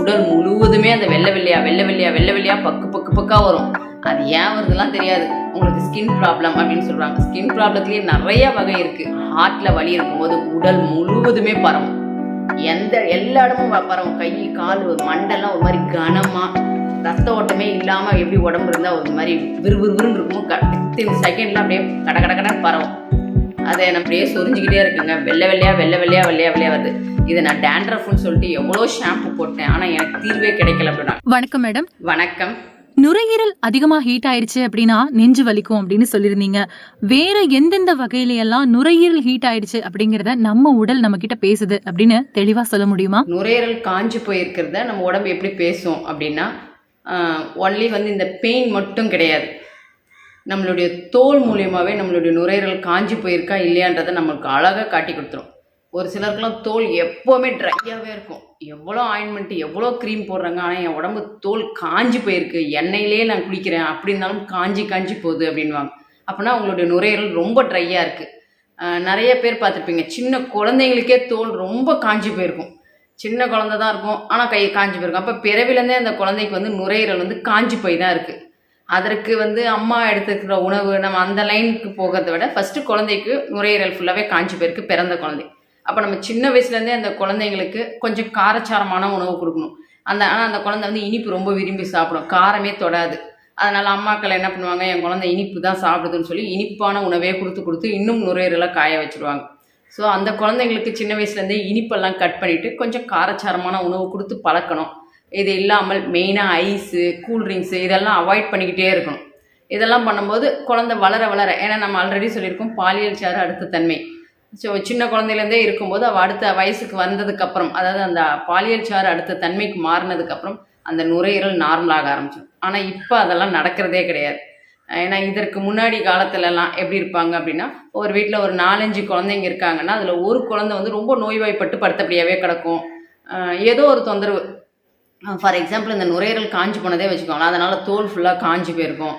உடல் முழுவதுமே அந்த வெள்ளை வெள்ளையா பக்கா வரும். அது ஏன் வருதுலாம் தெரியாது. உங்களுக்கு ஸ்கின் ப்ராப்ளம் அப்படின்னு சொல்றாங்க. ஸ்கின் ப்ராப்ளத்துலேயே நிறைய வகை இருக்கு. ஹார்ட்ல வலி இருக்கும்போது உடல் முழுவதுமே பரவும். எல்லா இடமும் பரவும். கை கால் மண்டெல்லாம் ஒரு மாதிரி கனமா, ரத்த ஓட்டமே இல்லாம எப்படி உடம்பு இருந்தா ஒரு மாதிரி விறுவிறுன்னு இருக்கும். 15 செகண்ட்ல அப்படியே கட பரவும். அதை நம்ம அப்படியே சொரிஞ்சுக்கிட்டே இருக்குங்க. வெள்ளையா வருது. இதை நான் டேண்ட்ரஃப்னு சொல்லிட்டு எவ்வளோ ஷாம்பு போட்டேன், ஆனால் எனக்கு தீர்வே கிடைக்கல அப்படின்னா. வணக்கம் மேடம். வணக்கம். நுரையீரல் அதிகமா ஹீட் ஆயிடுச்சு அப்படின்னா நெஞ்சு வலிக்கும் அப்படின்னு சொல்லியிருந்தீங்க. வேற எந்தெந்த வகையில எல்லாம் நுரையீரல் ஹீட் ஆயிடுச்சு அப்படிங்கறத நம்ம உடல் நம்ம கிட்ட பேசுது அப்படின்னு தெளிவா சொல்ல முடியுமா? நுரையீரல் காஞ்சு போயிருக்கிறத நம்ம உடம்பு எப்படி பேசும் அப்படின்னா, ஒன்லி இந்த பெயின் மட்டும் கிடையாது. நம்மளுடைய தோல் மூலியமாகவே நம்மளுடைய நுரையீரல் காஞ்சி போயிருக்கா இல்லையான்றதை நம்மளுக்கு அழகாக காட்டி கொடுத்துரும். ஒரு சிலருக்குலாம் தோல் எப்போவுமே ட்ரையாகவே இருக்கும். எவ்வளோ ஆயின்மெண்ட்டு எவ்வளோ க்ரீம் போடுறாங்க, ஆனால் என் உடம்பு தோல் காஞ்சி போயிருக்கு, எண்ணெயிலே நான் குளிக்கிறேன் அப்படி இருந்தாலும் காஞ்சி போகுது அப்படின்வாங்க. அப்படின்னா அவங்களுடைய நுரையீரல் ரொம்ப ட்ரையாக இருக்குது. நிறைய பேர் பார்த்துருப்பீங்க, சின்ன குழந்தைங்களுக்கே தோல் ரொம்ப காஞ்சி போயிருக்கும். சின்ன குழந்தை தான் இருக்கும், ஆனால் கை காஞ்சி போயிருக்கும். அப்போ பிறவிலேருந்தே அந்த குழந்தைக்கு நுரையீரல் காஞ்சி போய் தான் இருக்குது. அதற்கு அம்மா எடுத்துக்கிற உணவு நம்ம அந்த லைனுக்கு போகிறத விட ஃபஸ்ட்டு குழந்தைக்கு நுரையீரல் ஃபுல்லாகவே காஞ்சி போயிருக்கு, பிறந்த குழந்தை. அப்போ நம்ம சின்ன வயசுலேருந்தே அந்த குழந்தைங்களுக்கு கொஞ்சம் காரச்சாரமான உணவு கொடுக்கணும். ஆனால் அந்த குழந்தை இனிப்பு ரொம்ப விரும்பி சாப்பிடும், காரமே தொடாது. அதனால் அம்மாக்கள் என்ன பண்ணுவாங்க, என் குழந்தை இனிப்பு தான் சாப்பிடுதுன்னு சொல்லி இனிப்பான உணவே கொடுத்து இன்னும் நுரையீரலை காய வச்சுருவாங்க. ஸோ அந்த குழந்தைங்களுக்கு சின்ன வயசுலேருந்தே இனிப்பெல்லாம் கட் பண்ணிவிட்டு கொஞ்சம் காரச்சாரமான உணவு கொடுத்து பழக்கணும். இது இல்லாமல் மெயினாக ஐஸு, கூல்ட்ரிங்க்ஸு இதெல்லாம் அவாய்ட் பண்ணிக்கிட்டே இருக்கணும். இதெல்லாம் பண்ணும்போது குழந்தை வளர, ஏன்னா நம்ம ஆல்ரெடி சொல்லியிருக்கோம் பாலியல் சாறு அடுத்த தன்மை. ஸோ சின்ன குழந்தையிலேருந்தே இருக்கும்போது அவள் அடுத்த வயசுக்கு வந்ததுக்கப்புறம், அதாவது அந்த பாலியல் சாறு அடுத்த தன்மைக்கு மாறினதுக்கப்புறம் அந்த நுரையீரல் நார்மலாக ஆரம்பிச்சிடும். ஆனால் இப்போ அதெல்லாம் நடக்கிறதே கிடையாது. ஏன்னா இதற்கு முன்னாடி காலத்துலலாம் எப்படி இருப்பாங்க அப்படின்னா, ஒரு வீட்டில் ஒரு 4-5 குழந்தைங்க இருக்காங்கன்னா அதில் ஒரு குழந்தை ரொம்ப நோய்வாய்ப்பட்டு படுத்தபடியாகவே கிடக்கும். ஏதோ ஒரு தொந்தரவு, ஃபார் எக்ஸாம்பிள் இந்த நுரையீரல் காஞ்சி போனதே வச்சுக்கோங்களேன், அதனால் தோல் ஃபுல்லாக காஞ்சி போயிருக்கும்.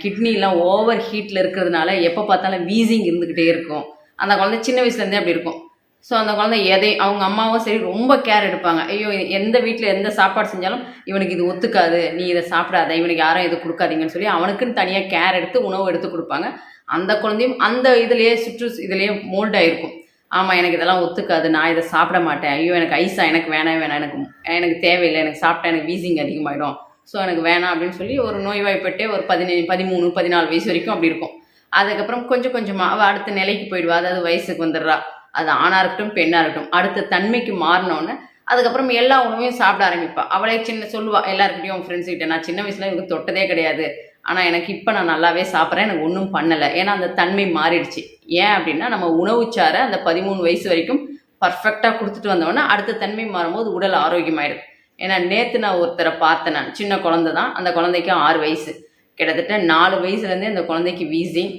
கிட்னிலாம் ஓவர் ஹீட்டில் இருக்கிறதுனால எப்போ பார்த்தாலும் வீசிங் இருந்துக்கிட்டே இருக்கும். அந்த குழந்தை சின்ன வயசுலேருந்தே அப்படி இருக்கும். ஸோ அந்த குழந்தை அவங்க அம்மாவும் சரி ரொம்ப கேர் எடுப்பாங்க. ஐயோ, எந்த வீட்டில் எந்த சாப்பாடு செஞ்சாலும் இவனுக்கு இது ஒத்துக்காது, நீ இதை சாப்பிடாத, இவனுக்கு யாரும் எது கொடுக்காதீங்கன்னு சொல்லி அவனுக்குன்னு தனியாக கேர் எடுத்து உணவு எடுத்து கொடுப்பாங்க. அந்த குழந்தையும் அந்த இதுலேயே மோல்ட் ஆகிருக்கும். ஆமாம், எனக்கு இதெல்லாம் ஒத்துக்காது, நான் இதை சாப்பிட மாட்டேன், ஐயோ எனக்கு ஐஸா, எனக்கு வேணாம், எனக்கு தேவையில்லை, எனக்கு சாப்பிட்டா எனக்கு வீசிங் அதிகமாகிடும், ஸோ எனக்கு வேணாம் அப்படின்னு சொல்லி ஒரு நோய்வாய்ப்பட்டே ஒரு 13, 13, 14 வயசு வரைக்கும் அப்படி இருக்கும். அதுக்கப்புறம் கொஞ்சம் கொஞ்சமாக அவள் அடுத்த நிலைக்கு போயிடுவா. அதாவது வயசுக்கு வந்துடுறா. அது ஆணாக இருக்கட்டும் பெண்ணாக இருக்கட்டும், அடுத்த தன்மைக்கு மாறினோன்னு அதுக்கப்புறம் எல்லா உணவையும் சாப்பிட ஆரம்பிப்பாள். அவளே சொல்லுவாள் எல்லாருக்கிட்டையும், ஃப்ரெண்ட்ஸ்கிட்ட, நான் சின்ன வயசில் எனக்கு தொட்டதே கிடையாது, ஆனால் எனக்கு இப்போ நான் நல்லாவே சாப்பிட்றேன், எனக்கு ஒன்றும் பண்ணலை. ஏன்னா அந்த தன்மை மாறிடுச்சு. ஏன் அப்படின்னா நம்ம உணவுச்சாரை அந்த 13 வயசு வரைக்கும் பர்ஃபெக்டாக கொடுத்துட்டு வந்தோன்னா அடுத்த தன்மை மாறும்போது உடல் ஆரோக்கியமாயிடுது. ஏன்னா நேற்று நான் ஒருத்தரை பார்த்தேன், நான் சின்ன குழந்தை தான், அந்த குழந்தைக்கு 6 வயசு, கிட்டத்தட்ட 4 வயசுலேருந்தே அந்த குழந்தைக்கு வீசிங்,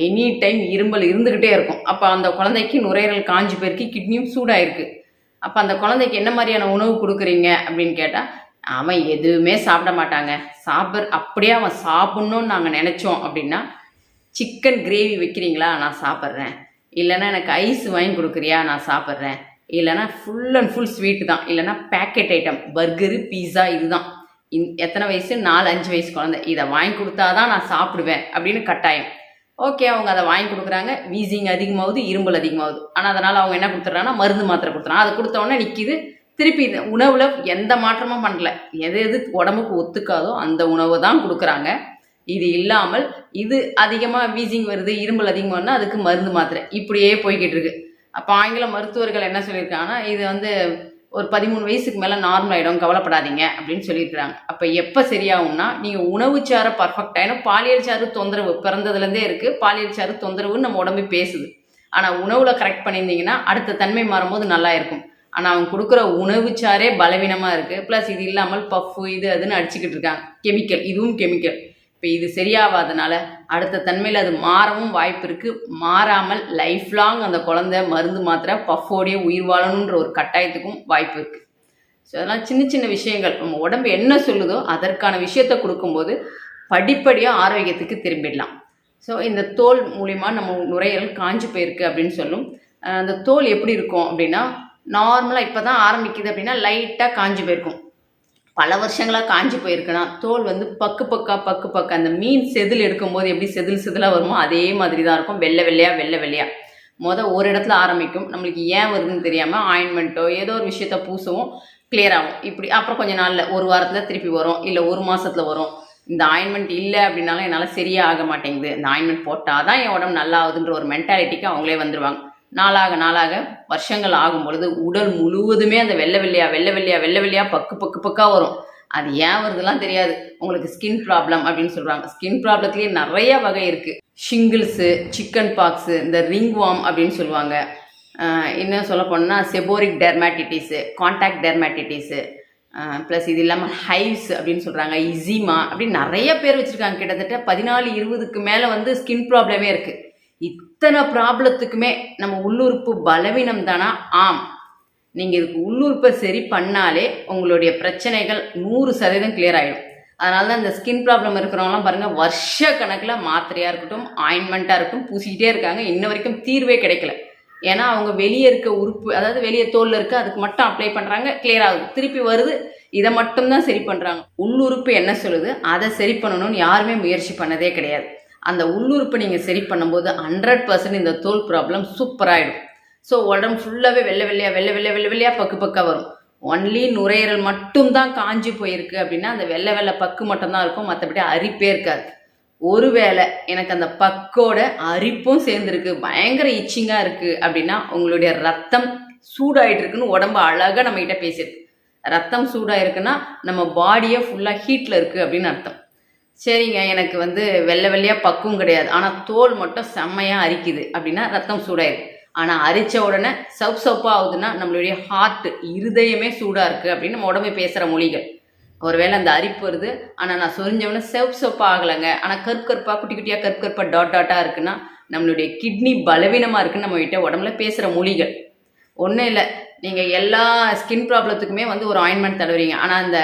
எனி டைம் இரும்பல் இருந்துக்கிட்டே இருக்கும். அப்போ அந்த குழந்தைக்கு நுரையீரல் காஞ்சி போயிருக்கு, கிட்னியும் சூடாயிருக்கு. அப்போ அந்த குழந்தைக்கு என்ன மாதிரியான உணவு கொடுக்குறீங்க அப்படின்னு கேட்டால், அவன் எதுவுமே சாப்பிட மாட்டாங்க. அப்படியே அவன் சாப்பிட்ணுன்னு நாங்கள் நினச்சோம் அப்படின்னா, சிக்கன் கிரேவி வைக்கிறீங்களா, நான் சாப்பிட்றேன், இல்லைன்னா எனக்கு ஐஸ் வாங்கி கொடுக்குறியா, நான் சாப்பிட்றேன், இல்லைனா ஃபுல் அண்ட் ஃபுல் ஸ்வீட்டு தான், இல்லைனா பேக்கெட் ஐட்டம் பர்கரு பீஸா இதுதான். எத்தனை வயசு, 4-5 வயசு குழந்தை, இதை வாங்கி கொடுத்தாதான் நான் சாப்பிடுவேன் அப்படின்னு கட்டாயம். ஓகே, அவங்க அதை வாங்கி கொடுக்குறாங்க, வீசிங் அதிகமாகுது, இரும்பல் அதிகமாகுது. ஆனால் அதனால் அவங்க என்ன கொடுத்துட்றாங்கன்னா மருந்து மாத்திரை கொடுத்துறாங்க. அதை கொடுத்தோடனே நிற்கிது. திருப்பி இந்த உணவில் எந்த மாற்றமும் பண்ணல. எது உடம்புக்கு ஒத்துக்காதோ அந்த உணவை தான் கொடுக்குறாங்க. இது இல்லாமல் இது அதிகமாக வீசிங் வருது, இரும்பல் அதிகமாகனா அதுக்கு மருந்து மாத்திரை, இப்படியே போய்கிட்டு இருக்கு. அப்போ ஆங்கில மருத்துவர்கள் என்ன சொல்லியிருக்காங்கன்னா, இது ஒரு 13 வயசுக்கு மேலே நார்மல் ஆகிடும், கவலைப்படாதீங்க அப்படின்னு சொல்லியிருக்கிறாங்க. அப்போ எப்போ சரியாகும்னா, நீங்கள் உணவுச்சாரை பர்ஃபெக்டாக, ஏன்னா பாலியல் சாறு தொந்தரவு பிறந்ததுலேருந்தே இருக்குது, பாலியல் சாறு தொந்தரவுன்னு நம்ம உடம்பு பேசுது. ஆனால் உணவில் கரெக்ட் பண்ணியிருந்தீங்கன்னா அடுத்த தன்மை மாறும்போது நல்லா இருக்கும். ஆனால் அவங்க கொடுக்குற உணவுச்சாரே பலவீனமாக இருக்குது. ப்ளஸ் இது இல்லாமல் பஃப்பு இது அதுன்னு அடிச்சுக்கிட்டு இருக்காங்க, கெமிக்கல், இதுவும் கெமிக்கல். இப்போ இது சரியாகாதனால அடுத்த தன்மையில் அது மாறவும் வாய்ப்பு இருக்குது. மாறாமல் லைஃப் லாங் அந்த குழந்தை மருந்து மாத்திரை பஃபோடைய உயிர் வாழணுன்ற ஒரு கட்டாயத்துக்கும் வாய்ப்பு இருக்குது. ஸோ அதெல்லாம் சின்ன சின்ன விஷயங்கள், நம்ம உடம்பு என்ன சொல்லுதோ அதற்கான விஷயத்தை கொடுக்கும்போது படிப்படியாக ஆரோக்கியத்துக்கு திரும்பிடலாம். ஸோ இந்த தோல் மூலிமா நம்ம நுரையீரல் காஞ்சி போயிருக்கு அப்படின்னு சொல்லும். அந்த தோல் எப்படி இருக்கும் அப்படின்னா, நார்மலாக இப்போ தான் ஆரம்பிக்குது அப்படின்னா லைட்டாக காஞ்சி போயிருக்கும். பல வருஷங்களாக காஞ்சி போயிருக்குன்னா தோல் வந்து பக்கு பக்கா அந்த மீன் செதில் எடுக்கும்போது எப்படி செதிலாக வருமோ அதே மாதிரி தான் இருக்கும். வெள்ளை வெள்ளையாக ஒரு இடத்துல ஆரம்பிக்கும். நம்மளுக்கு ஏன் வருதுன்னு தெரியாமல் ஆயின்மெண்ட்டோ ஏதோ ஒரு விஷயத்த பூசவும் கிளியர் ஆகும். இப்படி அப்புறம் கொஞ்சம் நாளில் ஒரு வாரத்தில் திருப்பி வரும், இல்லை ஒரு மாதத்தில் வரும். இந்த ஆயின்மெண்ட் இல்லை அப்படின்னாலும் என்னால் சரியாக ஆக மாட்டேங்குது, இந்த ஆயின்மெண்ட் போட்டால் தான் என் உடம்பு நல்லா ஆகுதுன்ற ஒரு மென்டாலிட்டிக்கு அவங்களே வந்துடுவாங்க. நாளாக வருஷங்கள் ஆகும் பொழுது உடல் முழுவதுமே அந்த வெள்ளை வெள்ளையா பக்கா வரும். அது ஏன் வருதுலாம் தெரியாது. உங்களுக்கு ஸ்கின் ப்ராப்ளம் அப்படின்னு சொல்கிறாங்க. ஸ்கின் ப்ராப்ளத்துலேயே நிறைய வகை இருக்குது. ஷிங்கிள்ஸு, சிக்கன் பாக்ஸு, இந்த ரிங் வார்ம் அப்படின்னு சொல்லுவாங்க. இன்னும் சொல்ல போனால் செபோரிக் டெர்மேட்டிட்டிஸு, கான்டாக்ட் டெர்மேட்டிட்டிஸு, ப்ளஸ் இது இல்லாமல் ஹைவ்ஸ் அப்படின்னு சொல்கிறாங்க, இசிமா அப்படின்னு நிறைய பேர் வச்சுருக்காங்க. கிட்டத்தட்ட 14-20க்கு மேலே வந்து ஸ்கின் ப்ராப்ளமே இருக்குது. இத்தனை ப்ராப்ளத்துக்குமே நம்ம உள்ளுறுப்பு பலவீனம் தானா? ஆம். நீங்கள் இதுக்கு உள்ளுறுப்பை சரி பண்ணாலே உங்களுடைய பிரச்சனைகள் 100% கிளியர் ஆகிடும். அதனால தான் இந்த ஸ்கின் ப்ராப்ளம் இருக்கிறவங்களாம் பாருங்கள், வருஷ கணக்கில் மாத்திரையாக இருக்கட்டும், ஆயின்மெண்ட்டாக இருக்கட்டும் பூசிக்கிட்டே இருக்காங்க. இன்ன வரைக்கும் தீர்வே கிடைக்கல. ஏன்னா அவங்க வெளியே இருக்க உறுப்பு, அதாவது வெளியே தோலில் இருக்க அதுக்கு மட்டும் அப்ளை பண்ணுறாங்க, கிளியர் ஆகுது, திருப்பி வருது, இதை மட்டும்தான் சரி பண்ணுறாங்க. உள்ளுறுப்பு என்ன சொல்லுது அதை சரி பண்ணணும்னு யாருமே முயற்சி பண்ணதே கிடையாது. அந்த உள்ளுறுப்பை நீங்கள் சரி பண்ணும்போது 100% இந்த தோல் ப்ராப்ளம் சூப்பராகிடும். ஸோ உடம்பு ஃபுல்லாகவே வெள்ளை வெள்ளையாக பக்கா வரும். ஒன்லி நுரையீரல் மட்டும்தான் காஞ்சி போயிருக்கு அப்படின்னா அந்த வெள்ளை பக்கு மட்டும்தான் இருக்கும், மற்றபடி அரிப்பே இருக்காது. ஒருவேளை எனக்கு அந்த பக்கோட அரிப்பும் சேர்ந்துருக்கு, பயங்கர இச்சிங்காக இருக்குது அப்படின்னா உங்களுடைய ரத்தம் சூடாயிட்டு இருக்குன்னு உடம்பு அழகாக நம்மகிட்ட பேசியிருக்கு. ரத்தம் சூடாயிருக்குன்னா நம்ம பாடியே ஃபுல்லாக ஹீட்டில் இருக்குது அப்படின்னு அர்த்தம். சரிங்க, எனக்கு வந்து வெள்ளையாக பக்கும் கிடையாது, ஆனால் தோல் மட்டும் செம்மையாக அரிக்குது அப்படின்னா ரத்தம் சூடாயிருக்கு. ஆனால் அரித்த உடனே சவுப்பாக ஆகுதுன்னா நம்மளுடைய ஹார்ட், இருதயமே சூடாக இருக்குது அப்படின்னு நம்ம உடம்பு பேசுகிற மொழிகள். ஒருவேளை அந்த அரிப்பு வருது, ஆனால் நான் சொரிஞ்சவொடனே செவப்பாக ஆகலைங்க, ஆனால் கருப்பாக குட்டி குட்டியாக கருப்பாக டாட்டாக இருக்குன்னா நம்மளுடைய கிட்னி பலவீனமாக இருக்குன்னு நம்ம கிட்ட உடம்புல பேசுகிற மொழிகள். ஒன்றும் இல்லை, நீங்கள் எல்லா ஸ்கின் ப்ராப்ளத்துக்குமே வந்து ஒரு ஆயின்மெண்ட் தடவுறீங்க, ஆனால் அந்த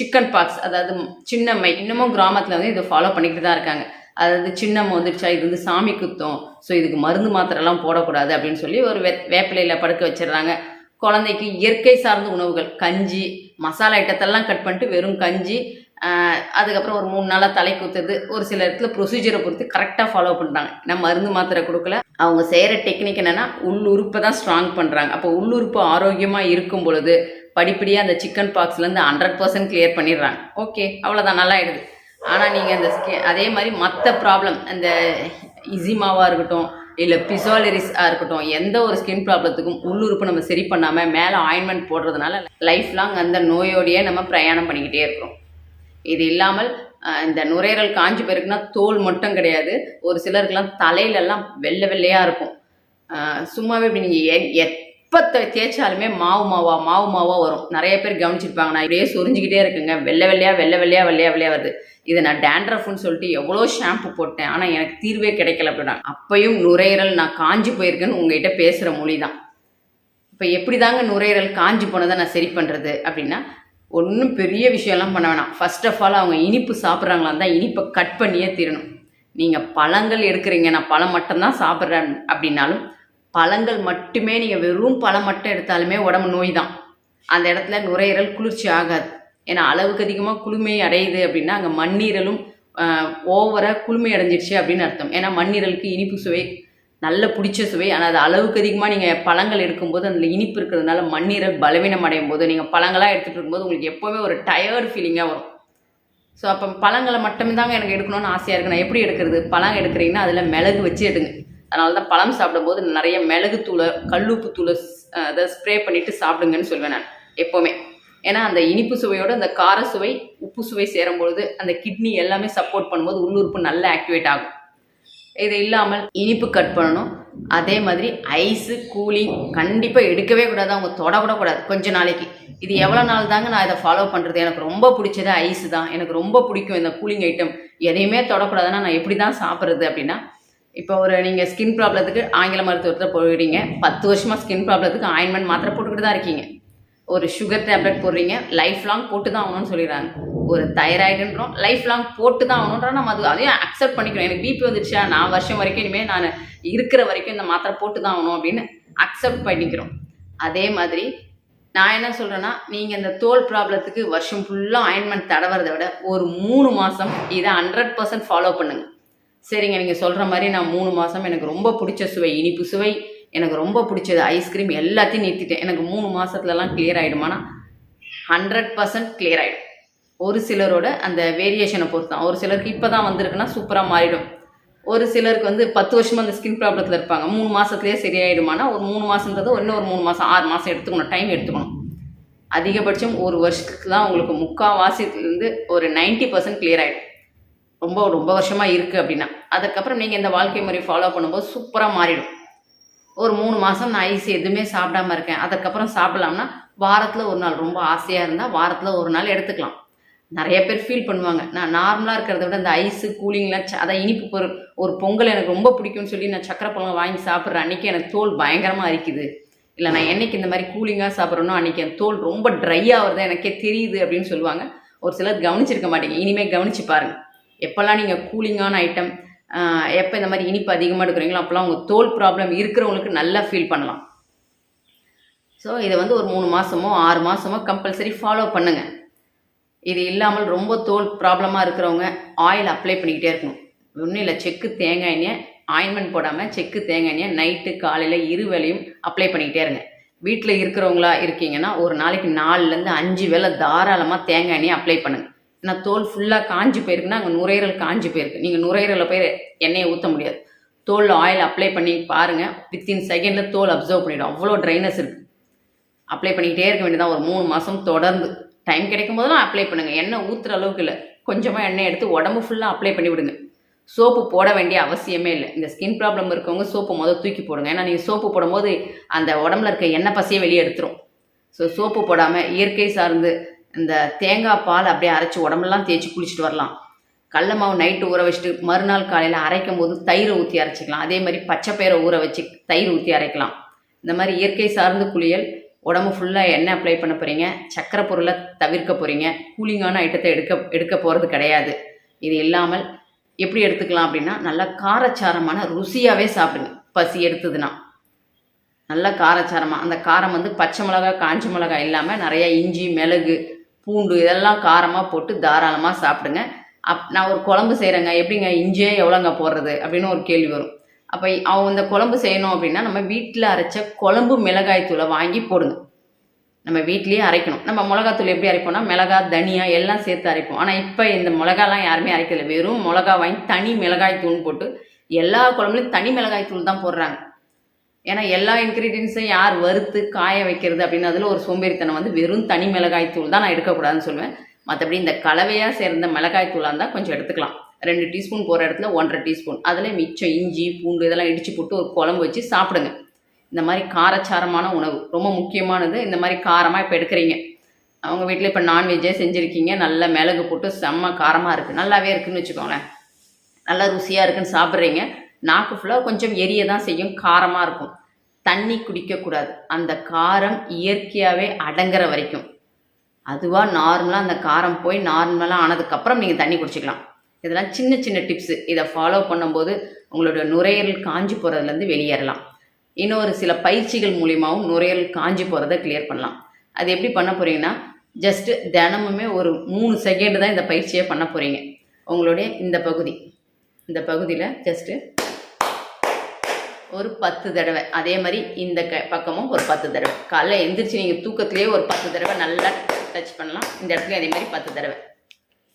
சிக்கன் பாக்ஸ், அதாவது சின்னம்மை, இன்னமும் கிராமத்தில் வந்து இதை ஃபாலோ பண்ணிக்கிட்டு தான் இருக்காங்க. அதாவது சின்னம்மை வந்துடுச்சா இது வந்து சாமி குத்தம், ஸோ இதுக்கு மருந்து மாத்திரைலாம் போடக்கூடாது அப்படின்னு சொல்லி ஒரு வேப்பிலையில் படுக்க வச்சிடுறாங்க. குழந்தைக்கு இயற்கை சார்ந்த உணவுகள், கஞ்சி, மசாலா ஐட்டத்தெல்லாம் கட் பண்ணிட்டு வெறும் கஞ்சி, அதுக்கப்புறம் ஒரு 3 நாளாக தலை குத்துறது, ஒரு சில இடத்துல ப்ரொசீஜரை பொறுத்து கரெக்டாக ஃபாலோ பண்ணுறாங்க. நம்ம மருந்து மாத்திரை கொடுக்கல, அவங்க செய்கிற டெக்னிக் என்னென்னா உள்ளுறுப்பை தான் ஸ்ட்ராங் பண்ணுறாங்க. அப்போ உள்ளுறுப்பு ஆரோக்கியமாக இருக்கும் பொழுது படிப்படியாக அந்த சிக்கன் பாக்ஸ்லேருந்து 100% கிளியர் பண்ணிடுறாங்க. ஓகே, அவ்வளோதான், நல்லா ஆயிடுது. ஆனால் நீங்கள் அந்த அதே மாதிரி மற்ற ப்ராப்ளம், அந்த இசிமாவாக இருக்கட்டும், இல்லை பிசாலிரிஸாக இருக்கட்டும், எந்த ஒரு ஸ்கின் ப்ராப்ளத்துக்கும் உள்ளுறுப்பு நம்ம சரி பண்ணாமல் மேலே ஆயின்மெண்ட் போடுறதுனால லைஃப் லாங் அந்த நோயோடையே நம்ம பிரயாணம் பண்ணிக்கிட்டே இருக்கிறோம். இது இல்லாமல் இந்த நுரையீரல் காஞ்சி போயிருக்குன்னா தோல் மட்டும் கிடையாது, ஒரு சிலருக்கெல்லாம் தலையிலெல்லாம் வெள்ளையாக இருக்கும். சும்மாவே இப்படி நீங்கள் எப்போ தேய்ச்சாலுமே மாவாக வரும். நிறைய பேர் கவனிச்சிருப்பாங்க, நான் இப்படியே சொரிஞ்சிக்கிட்டே இருக்குங்க, வெள்ளையாக வருது. இதை நான் டேண்ட்ரஃப்னு சொல்லிட்டு எவ்வளோ ஷாம்பு போட்டேன், ஆனால் எனக்கு தீர்வே கிடைக்கல அப்படின்னா அப்பையும் நுரையீரல் நான் காஞ்சி போயிருக்கேன்னு உங்கள்கிட்ட பேசுகிற மொழி தான். இப்போ எப்படி தாங்க நுரையீரல் காஞ்சி போனதை நான் சரி பண்ணுறது அப்படின்னா, ஒன்றும் பெரிய விஷயம்லாம் பண்ண வேணாம். ஃபர்ஸ்ட் ஆஃப் ஆல் அவங்க இனிப்பு சாப்பிட்றாங்களான் தான் இனிப்பை கட் பண்ணியே தீரணும். நீங்கள் பழங்கள் எடுக்கிறீங்க, நான் பழம் மட்டும்தான் சாப்பிட்றேன் அப்படின்னாலும் பழங்கள் மட்டுமே நீங்கள் வெறும் பழம் மட்டும் எடுத்தாலுமே உடம்பு நோய் தான். அந்த இடத்துல நுரையீரல் குளிர்ச்சி ஆகாது. ஏன்னா அளவுக்கு அதிகமாக குளுமை அடையுது அப்படின்னா அங்கே மண்ணீரலும் ஓவராக குளுமை அடைஞ்சிடுச்சு அப்படின்னு அர்த்தம். ஏன்னா மண்ணீரலுக்கு இனிப்பு சுவை நல்ல பிடிச்ச சுவை, ஆனால் அது அளவுக்கு அதிகமாக நீங்கள் பழங்கள் எடுக்கும்போது அதில் இனிப்பு இருக்கிறதுனால மண்ணீரல் பலவீனம் அடையும் போது நீங்கள் பழங்களாக எடுத்துகிட்டு இருக்கும்போது உங்களுக்கு எப்போவுமே ஒரு டயர்டு ஃபீலிங்காக வரும். ஸோ அப்போ பழங்களை மட்டுமே தாங்க எனக்கு எடுக்கணும்னு ஆசையாக இருக்குது. நான் எப்படி எடுக்கிறது? பழம் எடுக்கிறீங்கன்னா அதில் மிளகு வச்சு எடுங்க. அதனால தான் பழம் சாப்பிடும்போது நிறைய மிளகு தூளை, கல்லுப்பு தூளை அதை ஸ்ப்ரே பண்ணிவிட்டு சாப்பிடுங்கன்னு சொல்வேன் நான் எப்போவுமே. ஏன்னா அந்த இனிப்பு சுவையோடு அந்த கார சுவை, உப்பு சுவை சேரும்பொழுது அந்த கிட்னி எல்லாமே சப்போர்ட் பண்ணும்போது உள்ளுறுப்பு நல்லா ஆக்டிவேட் ஆகும். இது இல்லாமல் இனிப்பு கட் பண்ணணும். அதே மாதிரி ஐஸு, கூலிங் கண்டிப்பாக எடுக்கவே கூடாது, அவங்க தொடக்கூட கூடாது கொஞ்ச நாளைக்கு. இது எவ்வளோ நாள் தாங்க நான் இதை ஃபாலோ பண்ணுறது? எனக்கு ரொம்ப பிடிச்சது ஐஸு தான், எனக்கு ரொம்ப பிடிக்கும் இந்த கூலிங் ஐட்டம், எதையுமே தொடக்கூடாதுன்னா நான் எப்படி தான் சாப்பிட்றது அப்படின்னா, இப்போ ஒரு நீங்கள் ஸ்கின் ப்ராப்ளத்துக்கு ஆங்கில மருத்துவத்தை போயிடுறீங்க, 10 வருஷமாக ஸ்கின் ப்ராப்ளத்துக்கு ஆயின்மெண்ட் மாத்திரை போட்டுக்கிட்டு தான் இருக்கீங்க. ஒரு சுகர் டேப்லெட் போடுறீங்க, லைஃப் லாங் போட்டு தான் ஆகணும்னு சொல்லிடுறாங்க. ஒரு தைராய்டுன்றோம், லைஃப் லாங் போட்டு தான் ஆகணுன்றா நம்ம அதையும் அக்செப்ட் பண்ணிக்கிறோம். எனக்கு பிபி வந்துடுச்சா, நான் வருஷம் வரைக்கும் இனிமேல் நான் இருக்கிற வரைக்கும் இந்த மாத்திரை போட்டு தான் ஆகணும் அப்படின்னு அக்செப்ட் பண்ணிக்கிறோம். அதே மாதிரி நான் என்ன சொல்கிறேன்னா, நீங்கள் இந்த தோல் ப்ராப்ளத்துக்கு வருஷம் ஃபுல்லாக ஆயின்மெண்ட் தடவுறதை விட ஒரு 3 மாதம் இதை 100% ஃபாலோ பண்ணுங்க. சரிங்க, நீங்கள் சொல்கிற மாதிரி நான் 3 மாதம் எனக்கு ரொம்ப பிடிச்ச சுவை, இனிப்பு சுவை, எனக்கு ரொம்ப பிடிச்சது ஐஸ்கிரீம் எல்லாத்தையும் நிறுத்திட்டேன். எனக்கு 3 மாதத்துலலாம் கிளியர் ஆகிடுமானா 100% கிளியர் ஆகிடும். ஒரு சிலரோட அந்த வேரியேஷனை பொறுத்து தான். ஒரு சிலருக்கு இப்போ தான் வந்திருக்குன்னா சூப்பராக மாறிடும். ஒரு சிலருக்கு வந்து 10 வருஷமாக அந்த ஸ்கின் ப்ராப்ளத்தில் இருப்பாங்க. 3 மாதத்துலேயே சரியாயிடுமானா ஒரு 3 மாதன்றது இன்னொரு 3 மாதம் 6 மாதம் எடுத்துக்கணும், டைம் எடுத்துக்கணும். அதிகபட்சம் ஒரு வருஷத்துக்கு தான் உங்களுக்கு முக்கால்வாசிலேருந்து ஒரு 90% கிளியர் ஆகிடும். ரொம்ப ரொம்ப வருஷமாக இருக்குது அப்படின்னா. அதுக்கப்புறம் நீங்கள் இந்த வாழ்க்கை முறை ஃபாலோ பண்ணும்போது சூப்பராக மாறிடும். ஒரு 3 மாதம் நான் ஐஸ் எதுவுமே சாப்பிடாம இருக்கேன், அதுக்கப்புறம் சாப்பிடலாம்னா வாரத்தில் ஒரு நாள், ரொம்ப ஆசையாக இருந்தால் வாரத்தில் ஒரு நாள் எடுத்துக்கலாம். நிறைய பேர் ஃபீல் பண்ணுவாங்க, நான் நார்மலாக இருக்கிறத விட இந்த ஐஸு கூலிங்லாம் அதான் இனிப்பு பொருள், ஒரு பொங்கல் எனக்கு ரொம்ப பிடிக்கும்னு சொல்லி நான் சக்கரை பொங்கல் வாங்கி சாப்பிட்றேன், அன்றைக்கி எனக்கு தோல் பயங்கரமாக அரிக்குது, இல்லை நான் என்னைக்கு இந்த மாதிரி கூலிங்காக சாப்பிட்றேனோ அன்றைக்கி என் தோல் ரொம்ப ட்ரை ஆகுறது எனக்கே தெரியுது அப்படின்னு சொல்லுவாங்க. ஒரு சிலர் கவனிச்சிருக்க மாட்டீங்க, இனிமேல் கவனித்து பாருங்கள். எப்போல்லாம் நீங்கள் கூலிங்கான ஐட்டம், எப்போ இந்த மாதிரி இனிப்பு அதிகமாக எடுக்கிறீங்களோ அப்போல்லாம் உங்கள் தோல் ப்ராப்ளம் இருக்கிறவங்களுக்கு நல்லா ஃபீல் பண்ணலாம். ஸோ இதை வந்து ஒரு 3 மாதமோ 6 மாதமோ கம்பல்சரி ஃபாலோ பண்ணுங்கள். இது இல்லாமல் ரொம்ப தோல் ப்ராப்ளமாக இருக்கிறவங்க ஆயில் அப்ளை பண்ணிக்கிட்டே இருக்கணும். ஒன்றும் இல்லை, செக்கு தேங்காய் எண்ணெய், ஆயின்மெண்ட் போடாமல் செக்கு தேங்காய் எண்ணெய் நைட்டு காலையில் 2 வேளையும் அப்ளை பண்ணிக்கிட்டே இருங்க. வீட்டில் இருக்கிறவங்களா இருக்கீங்கன்னா ஒரு நாளைக்கு 4லேருந்து 5 வேளை தாராளமாக தேங்காய் எண்ணெயை அப்ளை பண்ணுங்கள். ஏன்னா தோல் ஃபுல்லாக காஞ்சி போயிருக்குன்னா அங்கே நுரையீரல் காஞ்சி போயிருக்கு. நீங்கள் நுரையீரலில் போய் எண்ணெயை ஊற்ற முடியாது. தோலில் ஆயில் அப்ளை பண்ணி பாருங்கள், வித்தின் செகண்டில் தோல் அப்சர்வ் பண்ணிவிடும். அவ்வளோ ட்ரைனஸ் இருக்குது. அப்ளை பண்ணிக்கிட்டே இருக்க வேண்டியதான் ஒரு 3 மாதம் தொடர்ந்து. டைம் கிடைக்கும் போதெல்லாம் அப்ளை பண்ணுங்கள். எண்ணெய் ஊற்றுற அளவுக்கு இல்லை, கொஞ்சமாக எண்ணெய் எடுத்து உடம்பு ஃபுல்லாக அப்ளை பண்ணி விடுங்க. சோப்பு போட வேண்டிய அவசியமே இல்லை. இந்த ஸ்கின் ப்ராப்ளம் இருக்கவங்க சோப்பு முதல் தூக்கி போடுங்க. ஏன்னா நீங்கள் சோப்பு போடும்போது அந்த உடம்புல இருக்க எண்ணெய் பசையை வெளியே எடுத்துரும். ஸோ சோப்பு போடாமல் இயற்கை சார்ந்து இந்த தேங்காய் பால் அப்படியே அரைச்சி உடம்பெல்லாம் தேய்ச்சி குளிச்சுட்டு வரலாம். கடல மாவு நைட்டு ஊற வச்சுட்டு மறுநாள் காலையில் அரைக்கும் போது தயிரை ஊற்றி அரைச்சிக்கலாம். அதே மாதிரி பச்சை பயிரை ஊற வச்சு தயிர் ஊற்றி அரைக்கலாம். இந்த மாதிரி இயற்கை சார்ந்த குளியல். உடம்பு ஃபுல்லாக எண்ணெய் அப்ளை பண்ண போகிறீங்க, சக்கரை பொருளை தவிர்க்க போகிறீங்க, கூலிங்கான ஐட்டத்தை எடுக்க போகிறது கிடையாது. இது இல்லாமல் எப்படி எடுத்துக்கலாம் அப்படின்னா, நல்லா காரச்சாரமான ருசியாகவே சாப்பிடுங்க. பசி எடுத்ததுன்னா நல்லா காரச்சாரமாக, அந்த காரம் வந்து பச்சை மிளகா காஞ்ச மிளகா இல்லாமல் நிறையா இஞ்சி மிளகு பூண்டு இதெல்லாம் காரமாக போட்டு தாராளமாக சாப்பிடுங்க. நான் ஒரு குழம்பு செய்கிறேங்க, எப்படிங்க இஞ்சியே எவ்வளோங்க போடுறது அப்படின்னு ஒரு கேள்வி வரும். அப்போ அவங்க இந்த குழம்பு செய்யணும் அப்படின்னா நம்ம வீட்டில் அரைச்ச குழம்பு மிளகாய் தூளை வாங்கி போடுங்க. நம்ம வீட்லேயே அரைக்கணும். நம்ம மிளகாத்தூள் எப்படி அரைப்போம்னா மிளகா தனியா எல்லாம் சேர்த்து அரைப்போம். ஆனால் இப்போ இந்த மிளகாலாம் யாருமே அரைக்கல, வெறும் மிளகா வாங்கி தனி மிளகாய் தூள் போட்டு எல்லா குழம்புலையும் தனி மிளகாய் தூள் தான் போடுறாங்க. ஏன்னா எல்லா இன்க்ரீடியன்ஸையும் யார் வறுத்து காய வைக்கிறது அப்படின்னு அதில் ஒரு சோம்பேறித்தனம் வந்து வெறும் தனி மிளகாய் தூள் தான் நான் எடுக்கக்கூடாதுன்னு சொல்லுவேன். மற்றபடி இந்த கலவையாக சேர்ந்த மிளகாய் தூளாக இருந்தால் கொஞ்சம் எடுத்துக்கலாம். 2 டீஸ்பூன் போகிற இடத்துல 1.5 டீஸ்பூன், அதில் மிச்சம் இஞ்சி பூண்டு இதெல்லாம் இடித்து போட்டு ஒரு குழம்பு வச்சு சாப்பிடுங்க. இந்த மாதிரி காரச்சாரமான உணவு ரொம்ப முக்கியமானது. இந்த மாதிரி காரமாக இப்போ எடுக்கிறீங்க, அவங்க வீட்டில் இப்போ நான்வெஜ்ஜே செஞ்சுருக்கீங்க, நல்ல மிளகு போட்டு செம்ம காரமாக இருக்குது, நல்லாவே இருக்குதுன்னு வச்சுக்கோங்களேன், நல்லா ருசியாக இருக்குதுன்னு சாப்பிட்றீங்க. நாக்கு ஃபுல்லாக கொஞ்சம் எரிய தான் செய்யும், காரமாக இருக்கும். தண்ணி குடிக்கக்கூடாது. அந்த காரம் இயற்கையாகவே அடங்குற வரைக்கும், அதுவாக நார்மலாக அந்த காரம் போய் நார்மலாக ஆனதுக்கப்புறம் நீங்கள் தண்ணி குடிச்சிக்கலாம். இதெல்லாம் சின்ன சின்ன டிப்ஸு. இதை ஃபாலோ பண்ணும்போது உங்களோட நுரையீரல் காஞ்சி போகிறதுலேருந்து வெளியேறலாம். இன்னொரு சில பயிற்சிகள் மூலியமாகவும் நுரையீரல் காஞ்சி போகிறத கிளியர் பண்ணலாம். அது எப்படி பண்ண போகிறீங்கன்னா, ஜஸ்ட்டு தினமுமே ஒரு 3 செகண்ட் தான் இந்த பயிற்சியை பண்ண போகிறீங்க. உங்களுடைய இந்த பகுதியில் ஜஸ்ட்டு ஒரு 10 தடவை, அதே மாதிரி இந்த பக்கமும் ஒரு 10 தடவை. காலைல எந்திரிச்சு நீங்கள் தூக்கத்துலேயே ஒரு 10 தடவை நல்லா டச் பண்ணலாம். இந்த இடத்துல அதே மாதிரி 10 தடவை.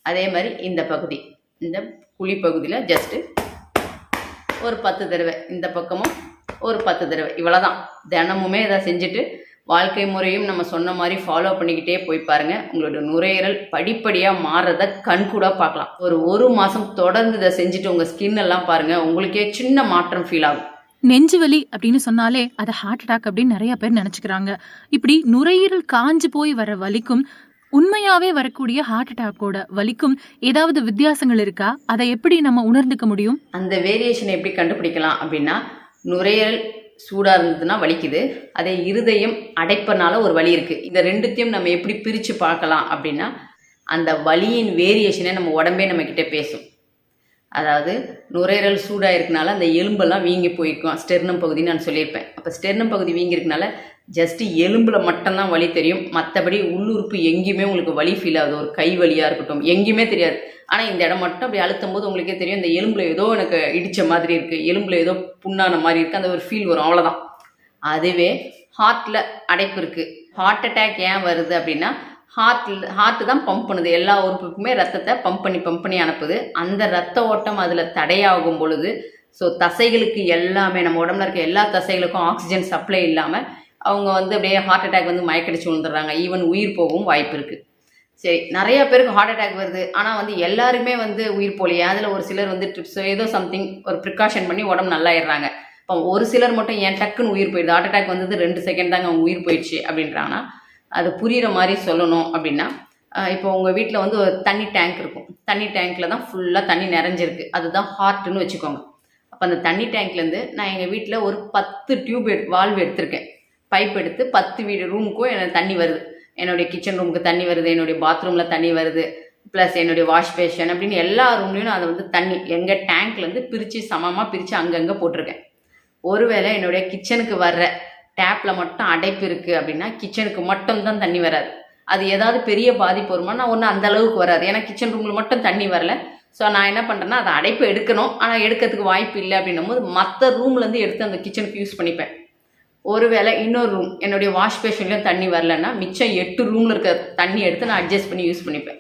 அதே மாதிரி இந்த பகுதி, இந்த குழி பகுதியில் ஜஸ்ட்டு ஒரு 10 தடவை, இந்த பக்கமும் ஒரு 10 தடவை. இவ்வளோதான். தினமுமே இதை செஞ்சுட்டு வாழ்க்கை முறையும் நம்ம சொன்ன மாதிரி ஃபாலோ பண்ணிக்கிட்டே போய் பாருங்கள். உங்களோட நுரையீரல் படிப்படியாக மாறுறத கண்கூட பார்க்கலாம். ஒரு மாதம் தொடர்ந்து இதை செஞ்சுட்டு உங்கள் ஸ்கின் எல்லாம் பாருங்கள், உங்களுக்கே சின்ன மாற்றம் ஃபீல் ஆகும். நெஞ்சு வலி அப்படின்னு சொன்னாலே அது ஹார்ட் அட்டாக் அப்படின்னு நிறைய பேர் நினைச்சுக்கிறாங்க. இப்படி நுரையீரல் காஞ்சு போய் வர வலிக்கும் உண்மையாவே வரக்கூடிய ஹார்ட் அட்டாக்கோட வலிக்கும் ஏதாவது வித்தியாசங்கள் இருக்கா? அதை எப்படி நம்ம உணர்ந்துக்க முடியும்? அந்த வேரியேஷனை எப்படி கண்டுபிடிக்கலாம் அப்படின்னா, நுரையீரல் சூடாக இருந்ததுன்னா வலிக்குது, அதே இருதயம் அடைப்பனால ஒரு வலி இருக்குது. இந்த ரெண்டுத்தையும் நம்ம எப்படி பிரித்து பார்க்கலாம் அப்படின்னா, அந்த வலியின் வேரியேஷனை நம்ம உடம்பே நம்மக்கிட்ட பேசும். அதாவது நுரையீரல் சூடாக இருக்கனால அந்த எலும்பெல்லாம் வீங்கி போயிருக்கும், ஸ்டெர்னம் பகுதின்னு நான் சொல்லியிருப்பேன். அப்போ ஸ்டெர்னம் பகுதி வீங்கி இருக்கனால ஜஸ்ட்டு எலும்பில் மட்டும்தான் வலி தெரியும், மற்றபடி உள்ளுறுப்பு எங்கேயுமே உங்களுக்கு வலி ஃபீல் ஆகுது. ஒரு கை வலியாக இருக்கட்டும் எங்கேயுமே தெரியாது. ஆனால் இந்த இடம் மட்டும் அப்படி அழுத்தும் போது உங்களுக்கே தெரியும், இந்த எலும்பில் ஏதோ எனக்கு இடித்த மாதிரி இருக்குது, எலும்பில் ஏதோ புண்ணான மாதிரி இருக்குது, அந்த ஒரு ஃபீல் வரும், அவ்வளோதான். அதுவே ஹார்ட்டில் அடைப்பு இருக்குது. ஹார்ட் அட்டாக் ஏன் வருது அப்படின்னா, ஹார்ட்டு தான் பம்ப் பண்ணுது, எல்லா உறுப்புக்குமே ரத்தத்தை பம்ப் பண்ணி அனுப்புது. அந்த ரத்த ஓட்டம் அதில் தடையாகும் பொழுது ஸோ தசைகளுக்கு எல்லாமே, நம்ம உடம்புல இருக்க எல்லா தசைகளுக்கும் ஆக்சிஜன் சப்ளை இல்லாமல் அவங்க வந்து அப்படியே ஹார்ட் அட்டாக் வந்து மயக்கடிச்சு விழுந்துடுறாங்க. ஈவன் உயிர் போகவும் வாய்ப்பு இருக்குது. சரி, நிறைய பேருக்கு ஹார்ட் அட்டாக் வருது, ஆனால் வந்து எல்லாருமே வந்து உயிர் போலையே. அதில் ஒரு சிலர் வந்து ட்ரிப்ஸோ ஏதோ சம்திங் ஒரு ப்ரிகாஷன் பண்ணி உடம்பு நல்லாயிடுறாங்க. இப்போ ஒரு சிலர் மட்டும் ஏன் டக்குன்னு உயிர் போயிடுது, ஹார்ட் அட்டாக் வந்தது 2 செகண்ட் தாங்க அவங்க உயிர் போயிடுச்சு அப்படின்றாங்கன்னா, அது புரிகிற மாதிரி சொல்லணும் அப்படின்னா, இப்போ உங்கள் வீட்டில் வந்து ஒரு தண்ணி டேங்க் இருக்கும், தண்ணி டேங்க்கில் தான் ஃபுல்லாக தண்ணி நிறைஞ்சிருக்கு, அதுதான் ஹார்ட்டுன்னு வச்சுக்கோங்க. அப்போ அந்த தண்ணி டேங்க்லேருந்து நான் எங்கள் வீட்டில் ஒரு 10 டியூப் வால்வு எடுத்திருக்கேன், பைப் எடுத்து 10 வீடு ரூமுக்கும் எனக்கு தண்ணி வருது. என்னுடைய கிச்சன் ரூமுக்கு தண்ணி வருது, என்னுடைய பாத்ரூமில் தண்ணி வருது, ப்ளஸ் என்னுடைய வாஷ் பேஷன் அப்படின்னு எல்லா ரூம்லேயும் அதை வந்து தண்ணி எங்கள் டேங்க்லேருந்து பிரித்து சமமாக பிரித்து அங்கங்கே போட்டிருக்கேன். ஒருவேளை என்னுடைய கிச்சனுக்கு வர்ற டேப்பில் மட்டும் அடைப்பு இருக்குது அப்படின்னா, கிச்சனுக்கு மட்டும்தான் தண்ணி வராது. அது ஏதாவது பெரிய பாதிப்பு வருமா, நான் ஒன்றும் அந்த அளவுக்கு வராது, ஏன்னா கிச்சன் ரூமில் மட்டும் தண்ணி வரல. ஸோ நான் என்ன பண்ணுறேன்னா, அதை அடைப்பு எடுக்கணும், ஆனால் எடுக்கிறதுக்கு வாய்ப்பு இல்லை அப்படின்னும் போது மற்ற ரூம்லேருந்து எடுத்து அந்த கிச்சனுக்கு யூஸ் பண்ணிப்பேன். ஒருவேளை இன்னொரு ரூம் என்னுடைய வாஷ் பேஷன்லேயும் தண்ணி வரலன்னா, மிச்சம் 8 ரூமில் இருக்க தண்ணி எடுத்து நான் அட்ஜஸ்ட் பண்ணி யூஸ் பண்ணிப்பேன்.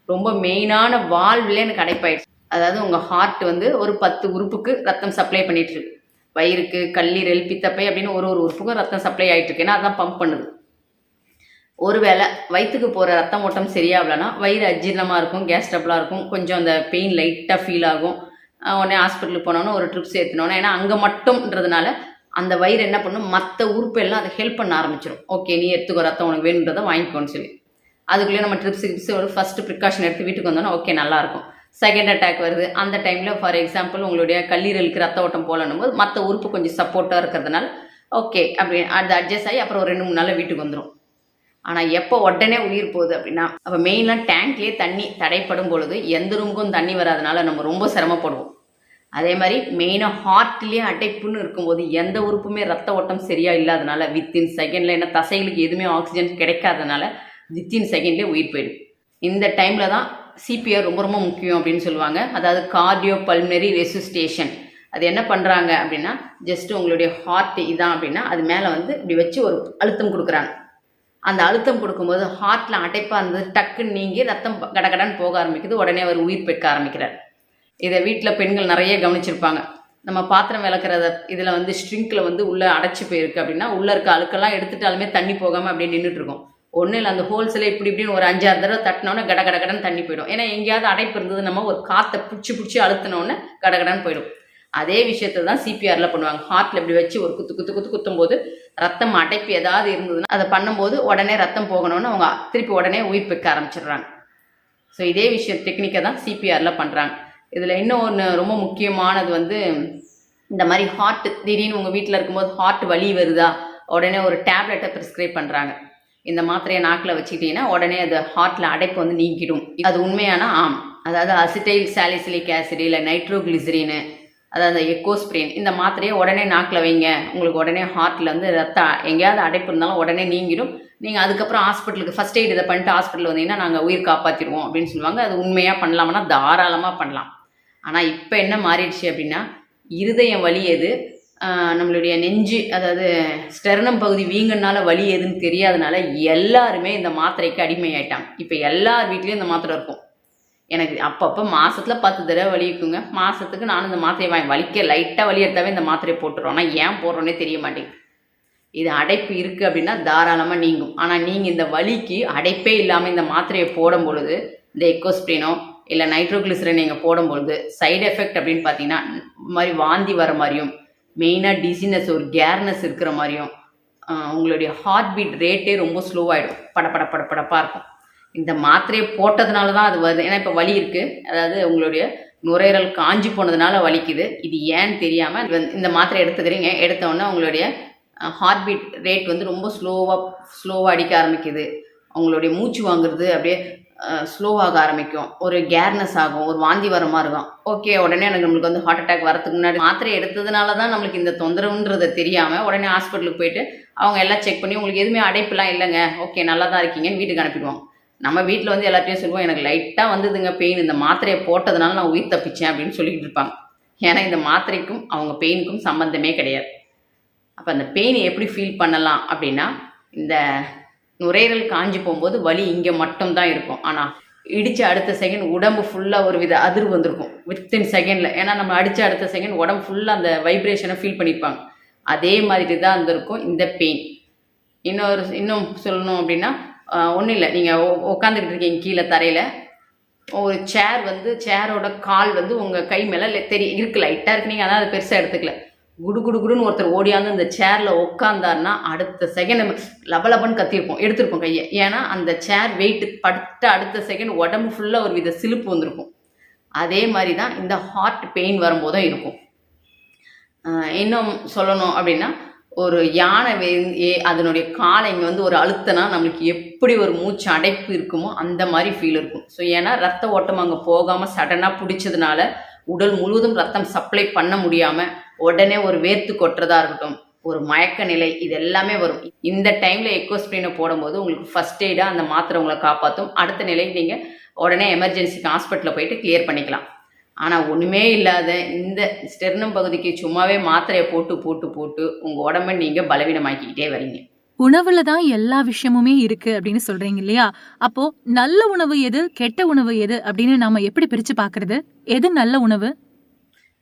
ரொம்ப மெயினான வால்வ்லேயே எனக்கு அடைப்பாயிடுச்சு. அதாவது உங்கள் ஹார்ட் வந்து ஒரு 10 உறுப்புக்கு ரத்தம் சப்ளை பண்ணிகிட்ருக்கு, வயிறுக்கு, கல்லீரல், பித்தப்பை அப்படின்னு ஒரு உறுப்புக்கும் ரத்தம் சப்ளை ஆகிட்டு இருக்கு, ஏன்னா அதான் பம்ப் பண்ணுது. ஒருவேளை வயிற்றுக்கு போகிற ரத்தம் ஓட்டம் சரியாகலன்னா வயிறு அஜீரணமாக இருக்கும், கேஸ் ட்ரபிளாக இருக்கும், கொஞ்சம் அந்த பெயின் லைட்டாக ஃபீல் ஆகும். உடனே ஹாஸ்பிட்டலுக்கு போனோன்னா ஒரு ட்ரிப்ஸ் ஏற்றினோன்னா, ஏன்னா அங்கே மட்டும்ன்றதுனால அந்த வயிறு என்ன பண்ணும், மற்ற உறுப்பு எல்லாம் அதை ஹெல்ப் பண்ண ஆரம்பிச்சிடும். ஓகே, நீ எடுத்துக்கோ, ரத்தம் உனக்கு வேணுன்றதை வாங்கிக்கோன்னு சொல்லி. அதுக்குள்ளேயே நம்ம ட்ரிப்ஸ் ஒரு ஃபஸ்ட்டு ப்ரிகாஷன் எடுத்து வீட்டுக்கு வந்தோன்னா ஓகே நல்லாயிருக்கும். செகண்ட் அட்டாக் வருது, அந்த டைமில் ஃபார் எக்ஸாம்பிள் உங்களுடைய கல்லீரலுக்கு ரத்த ஓட்டம் போகலன்னும் போது மற்ற உறுப்பு கொஞ்சம் சப்போர்ட்டாக இருக்கிறதுனால ஓகே அப்படி அது அட்ஜஸ்ட் ஆகி அப்புறம் ஒரு 2-3 நாளில் வீட்டுக்கு வந்துடும். ஆனால் எப்போ உடனே உயிர் போகுது அப்படின்னா, அப்போ மெயினாக டேங்க்லேயே தண்ணி தடைப்படும் பொழுது எந்த ரூமுக்கும் தண்ணி வராதனால நம்ம ரொம்ப சிரமப்படுவோம். அதே மாதிரி மெயினாக ஹார்ட்லேயே அடைப்புன்னு இருக்கும்போது எந்த உறுப்புமே ரத்த ஓட்டம் சரியாக இல்லாதனால வித்தின் செகண்டில், என்ன தசைகளுக்கு எதுவுமே ஆக்சிஜன் கிடைக்காதனால வித்தின் செகண்ட்லேயே உயிர் போயிடும். இந்த டைமில் தான் சிபிஆர் ரொம்ப ரொம்ப முக்கியம் அப்படின்னு சொல்லுவாங்க. அதாவது கார்டியோ பல்மனரி ரெசுசிட்டேஷன். அது என்ன பண்ணுறாங்க அப்படின்னா, ஜஸ்ட் உங்களுடைய ஹார்ட் இதான் அப்படின்னா அது மேலே வந்து இப்படி வச்சு ஒரு அழுத்தம் கொடுக்குறாங்க. அந்த அழுத்தம் கொடுக்கும்போது ஹார்ட்டில் அடைப்பாக இருந்தது டக்குன்னு நீங்கி ரத்தம் கடகடன்னு போக ஆரம்பிக்குது, உடனே அவர் உயிர் பெற்க ஆரம்பிக்கிறார். இதை வீட்டில் பெண்கள் நிறைய கவனிச்சிருப்பாங்க. நம்ம பாத்திரம் விளக்குறத இதில் வந்து ஸ்ட்ரிங்கில் வந்து உள்ளே அடைச்சி போயிருக்கு அப்படின்னா, உள்ளே இருக்க அழுக்கெல்லாம் எடுத்துட்டாலுமே தண்ணி போகாமல் அப்படியே நின்றுட்டுருக்கும். ஒன்றும் இல்லை, அந்த ஹோல்ஸில் இப்படின்னு ஒரு 5-6 தடவை தட்டினோன்னே கடகடன்னு தண்ணி போயிடும். ஏன்னா எங்கேயாவது அடைப்பு இருந்தது, நம்ம ஒரு காற்றை பிடிச்சி அழுத்தினோன்னே கடகடன்னு போயிடும். அதே விஷயத்தை தான் சிபிஆரில் பண்ணுவாங்க. ஹார்ட்டில் இப்படி வச்சு ஒரு குத்தும் போது ரத்தம் அடைப்பு ஏதாவது இருந்ததுன்னா அதை பண்ணும்போது உடனே ரத்தம் போகணும்னு அவங்க திருப்பி உடனே உயிர் பெற்க ஆரம்பிச்சிடுறாங்க. ஸோ இதே விஷயம் டெக்னிக்கை தான் சிபிஆரில் பண்ணுறாங்க. இதில் இன்னும் ஒன்று ரொம்ப முக்கியமானது வந்து, இந்த மாதிரி ஹார்ட் திடீர்னு உங்கள் வீட்டில் இருக்கும்போது ஹார்ட் வலி வருதா, உடனே ஒரு டேப்லெட்டை ப்ரிஸ்கிரைப் பண்ணுறாங்க. இந்த மாத்திரையை நாக்கில் வச்சுக்கிட்டிங்கன்னா உடனே அது ஹார்ட்டில் அடைப்பு வந்து நீக்கிடும். அது உண்மையான அதாவது அசிட்டைல் சாலிசிலிக் ஆசிட் இல்லை நைட்ரோகிளிசரின், அதாவது எக்கோஸ்பிரின், இந்த மாத்திரையை உடனே நாக்கில் வைங்க, உங்களுக்கு உடனே ஹார்ட்டில் வந்து எங்கேயாவது அடைப்பு இருந்தாலும் உடனே நீங்கிடும். நீங்கள் அதுக்கப்புறம் ஹாஸ்பிட்டலுக்கு ஃபஸ்ட் எய்ட் இதை பண்ணிட்டு ஹாஸ்பிட்டல் வந்தீங்கன்னா நாங்கள் உயிர் காப்பாற்றிடுவோம் அப்படின்னு சொல்லுவாங்க. அது உண்மையாக பண்ணலாம்னா தாராளமாக பண்ணலாம். ஆனால் இப்போ என்ன மாறிடுச்சு அப்படின்னா, இருதயம் வலி எது, நம்மளுடைய நெஞ்சு அதாவது ஸ்டெர்னம் பகுதி வீங்கனால வலி எதுன்னு தெரியாதனால எல்லாருமே இந்த மாத்திரைக்கு அடிமையாயிட்டாங்க. இப்போ எல்லார் வீட்லேயும் இந்த மாத்திரை இருக்கும். எனக்கு அப்பப்போ மாதத்தில் 10 தடவை வலி இருக்குங்க. மாதத்துக்கு நானும் இந்த மாத்திரையை வலிக்க லைட்டாக வலி எடுத்தாவே இந்த மாத்திரையை போட்டுருவோம். ஆனால் ஏன் போடுறோன்னே தெரிய மாட்டேங்குது. இது அடைப்பு இருக்குது அப்படின்னா தாராளமாக நீங்கும். ஆனால் நீங்கள் இந்த வலிக்கு அடைப்பே இல்லாமல் இந்த மாத்திரையை போடும் பொழுது, இந்த எக்கோஸ்பிரினோ இல்லை நைட்ரோகிளிசரின் நீங்கள் போடும்பொழுது சைடு எஃபெக்ட் அப்படின்னு பார்த்தீங்கன்னா, இந்த மாதிரி வாந்தி வர மாதிரியும், மெயினாக டிசினஸ் ஒரு கேர்னஸ் இருக்கிற மாதிரியும், உங்களுடைய ஹார்ட் பீட் ரேட்டே ரொம்ப ஸ்லோவாகிடும், படப்படப்பாக இருக்கும். இந்த மாத்திரையை போட்டதுனால தான் அது வருது. ஏன்னா இப்போ வலி இருக்குது, அதாவது உங்களுடைய நுரையீரல் காஞ்சி போனதுனால வலிக்குது. இது ஏன்னு தெரியாமல் இந்த மாத்திரை எடுத்துக்கிறீங்க, எடுத்தோடனே உங்களுடைய ஹார்ட் பீட் ரேட் வந்து ரொம்ப ஸ்லோவாக அடிக்க ஆரம்பிக்குது. அவங்களுடைய மூச்சு வாங்குறது அப்படியே ஸ்லோவாக ஆரம்பிக்கும், ஒரு கேர்னஸ் ஆகும், ஒரு வாந்தி வர மாதிரி இருக்கும். ஓகே, உடனே நம்மளுக்கு வந்து ஹார்ட் அட்டாக் வரதுக்கு முன்னாடி மாத்திரை எடுத்ததுனால தான் நம்மளுக்கு இந்த தொந்தரவுன்றதை தெரியாமல் உடனே ஹாஸ்பிட்டலுக்கு போயிட்டு அவங்க எல்லாம் செக் பண்ணி உங்களுக்கு எதுவுமே அடைப்புலாம் இல்லைங்க, ஓகே நல்லா தான் இருக்கீங்கன்னு வீட்டுக்கு அனுப்பிடுவாங்க. நம்ம வீட்டில் வந்து எல்லாத்தையும் சொல்லுவோம், எனக்கு லைட்டாக வந்ததுங்க பெயின், இந்த மாத்திரையை போட்டதுனால நான் உயிர் தப்பிச்சேன் அப்படின்னு சொல்லிக்கிட்டு இருப்பாங்க. ஏன்னா இந்த மாத்திரைக்கும் அவங்க பெயினுக்கும் சம்மந்தமே கிடையாது. அப்போ அந்த பெயின் எப்படி ஃபீல் பண்ணலாம் அப்படின்னா, இந்த நுரையீரல் காஞ்சி போகும்போது வலி இங்கே மட்டும்தான் இருக்கும். ஆனால் இடித்த அடுத்த செகண்ட் உடம்பு ஃபுல்லாக ஒரு வித அதிர்வு வந்திருக்கும் வித்தின் செகண்டில். ஏன்னா நம்ம அடித்த அடுத்த செகண்ட் உடம்பு ஃபுல்லாக அந்த வைப்ரேஷனை ஃபீல் பண்ணியிருப்பாங்க. அதே மாதிரி தான் இருந்திருக்கும் இந்த பெயின். இன்னும் சொல்லணும் அப்படின்னா, ஒன்றும் இல்லை, நீங்கள் உட்காந்துக்கிட்டு இருக்கீங்க கீழே தரையில், ஒரு சேர் வந்து சேரோட கால் வந்து உங்கள் கை மேலே இருக்கு, லைட்டாக இருக்கு, நீங்கள் அதான் அதை பெருசாக எடுத்துக்கல. குடு குடு குடுன்னு ஒருத்தர் ஓடியாந்து இந்த சேரில் உட்காந்தாருன்னா அடுத்த செகண்ட் நம்ம லபலபன்னு கத்திருப்போம், எடுத்திருப்போம் கையை. ஏன்னா அந்த சேர் வெயிட் பட்ட அடுத்த செகண்ட் உடம்பு ஃபுல்லாக ஒரு வித சிலுப்பு வந்திருக்கும். அதே மாதிரி தான் இந்த ஹார்ட் பெயின் வரும்போதும் இருக்கும். இன்னும் சொல்லணும் அப்படின்னா, ஒரு யானை அதனுடைய காலை இங்கே வந்து ஒரு அழுத்தனா நம்மளுக்கு எப்படி ஒரு மூச்சு அடைப்பு இருக்குமோ அந்த மாதிரி ஃபீல் இருக்கும். ஸோ ஏன்னா ரத்த ஓட்டம் அங்கே போகாமல் சடனாக பிடிச்சதுனால உடல் முழுவதும் ரத்தம் சப்ளை பண்ண முடியாமல் உடனே ஒரு வேர்த்து கொட்டுறதா இருக்கட்டும், ஒரு மயக்க நிலை, இது எல்லாமே வரும். இந்த டைமில் எக்கோஸ்ப்ரினை போடும்போது உங்களுக்கு ஃபஸ்ட் எய்டாக அந்த மாத்திரை உங்களை காப்பாற்றும். அடுத்த நிலைக்கு நீங்கள் உடனே எமர்ஜென்சிக்கு ஹாஸ்பிட்டலில் போயிட்டு கிளியர் பண்ணிக்கலாம். ஆனால் ஒன்றுமே இல்லாத இந்த ஸ்டெர்னம் பகுதிக்கு சும்மாவே மாத்திரையை போட்டு போட்டு போட்டு உங்கள் உடம்பை நீங்கள் பலவீனமாக்கிக்கிட்டே வரீங்க. உணவுல தான் எல்லா விஷயமுமே இருக்கு அப்படின்னு சொல்றீங்க இல்லையா? அப்போ நல்ல உணவு எது, கெட்ட உணவு எது அப்படின்னு நாம எப்படி பிரிச்சு பாக்குறது? எது நல்ல உணவு,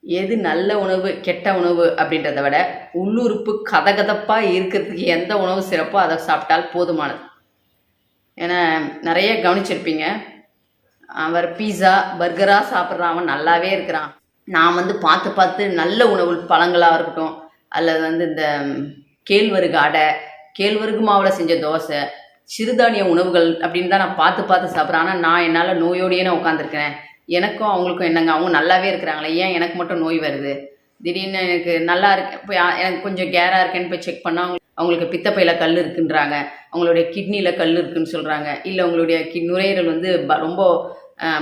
எது நல்ல உணவு கெட்ட உணவு அப்படின்றத விட உள்ளுறுப்பு கதகதப்பாக இருக்கிறதுக்கு எந்த உணவு சிறப்போ அதை சாப்பிட்டால் போதுமானது. ஏன்னா நிறைய கவனிச்சிருப்பீங்க, அவர் பீஸா பர்கராக சாப்பிட்றான், அவன் நல்லாவே இருக்கிறான். நான் வந்து பார்த்து பார்த்து நல்ல உணவு பழங்களாக இருக்கட்டும், அல்லது வந்து இந்த கேழ்வரகு அடை, கேழ்வரகு மாவில் செஞ்ச தோசை, சிறுதானிய உணவுகள் அப்படின்னு தான் நான் பார்த்து பார்த்து சாப்பிட்றேன். ஆனால் நான் என்னால் நோயோடையே நான் உட்காந்துருக்கிறேன். எனக்கும் அவங்களுக்கும் என்னங்க, அவங்க நல்லாவே இருக்கிறாங்களே, ஏன் எனக்கு மட்டும் நோய் வருது? திடீர்னு எனக்கு நல்லா இருக்கு, இப்போ எனக்கு கொஞ்சம் கேராக இருக்கேன்னு போய் செக் பண்ணால் அவங்களுக்கு பித்தப்பையில் கல் இருக்குன்றாங்க, அவங்களுடைய கிட்னியில் கல் இருக்குன்னு சொல்கிறாங்க, இல்லை அவங்களுடைய நுரையீரல் வந்து ரொம்ப